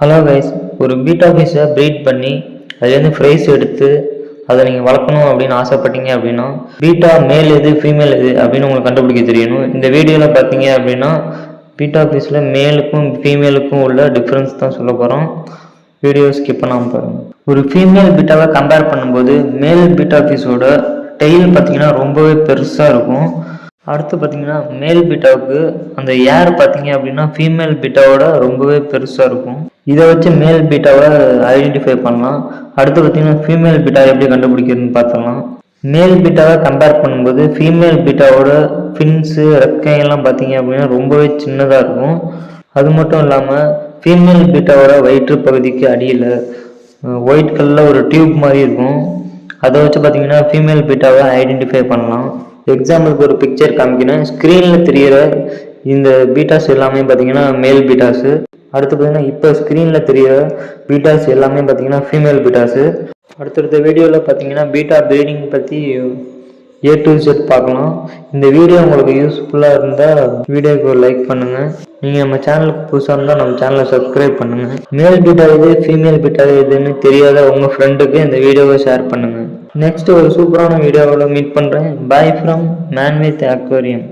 Hello guys, ஒரு beta ஃபிஷ்ஷை breed பண்ணி அதுலேருந்து ஃப்ரைஸ் எடுத்து அதை நீங்கள் வளர்க்கணும் அப்படின்னு ஆசைப்பட்டீங்க அப்படின்னா பீட்டா மேல் எது ஃபீமேல் எது அப்படின்னு உங்களுக்கு கண்டுபிடிக்க தெரியணும். இந்த வீடியோவில் பார்த்தீங்க அப்படின்னா பீட்டா ஃபிஷ்ஷில் மேலுக்கும் ஃபீமேலுக்கும் உள்ள டிஃப்ரென்ஸ் தான் சொல்ல போகிறோம். வீடியோ ஸ்கிப் பண்ணாமல் பாருங்கள். ஒரு ஃபீமேல் பீட்டாவை கம்பேர் பண்ணும்போது மேல் பீட்டா ஃபிஷ்ஷோட டெய்ல் பார்த்தீங்கன்னா ரொம்பவே பெருசாக இருக்கும். அடுத்து பார்த்தீங்கன்னா மேல் பீட்டாவுக்கு அந்த ஏர் பார்த்தீங்க அப்படின்னா ஃபீமேல் பீட்டாவோட ரொம்பவே பெருசாக இருக்கும். இதை வச்சு மேல் பீட்டாவை ஐடென்டிஃபை பண்ணலாம். அடுத்து பார்த்தீங்கன்னா ஃபீமேல் பீட்டாவை எப்படி கண்டுபிடிக்கிறதுன்னு பார்த்தலாம். மேல் பீட்டாவை கம்பேர் பண்ணும்போது ஃபீமேல் பீட்டாவோட ஃபின்ஸு ரெக்கையெல்லாம் பார்த்தீங்க அப்படின்னா ரொம்பவே சின்னதாக இருக்கும். அது மட்டும் இல்லாமல் ஃபீமேல் பீட்டாவோட வயிற்று பகுதிக்கு அடியில் ஒயிட் கலரில் ஒரு டியூப் மாதிரி இருக்கும். அதை வச்சு பார்த்தீங்கன்னா ஃபீமேல் பீட்டாவை ஐடென்டிஃபை பண்ணலாம். எக்ஸாம்பிளுக்கு ஒரு பிக்சர் காமிக்கிறேன். ஸ்க்ரீனில் தெரிகிற இந்த பீட்டாஸ் எல்லாமே பார்த்தீங்கன்னா மேல் பீட்டாஸு. அடுத்து பார்த்தீங்கன்னா இப்போ ஸ்க்ரீனில் தெரிகிற பீட்டாஸ் எல்லாமே பார்த்தீங்கன்னா ஃபீமேல் பீட்டாஸு. அடுத்தடுத்த வீடியோவில் பார்த்தீங்கன்னா பீட்டா ப்ரீடிங் பற்றி A to Z பார்க்கலாம். இந்த வீடியோ உங்களுக்கு யூஸ்ஃபுல்லாக இருந்தால் வீடியோக்கு ஒரு லைக் பண்ணுங்கள். நீங்கள் நம்ம சேனலுக்கு புதுசாக இருந்தால் நம்ம சேனலை சப்ஸ்கிரைப் பண்ணுங்கள். மேல் பீட்டா எது ஃபீமேல் பீட்டா எதுன்னு தெரியாத உங்கள் ஃப்ரெண்டுக்கு இந்த வீடியோவை ஷேர் பண்ணுங்கள். நெக்ஸ்ட் ஒரு சூப்பரான வீடியோவில் மீட் பண்ணுறேன். Bye from man with aquarium.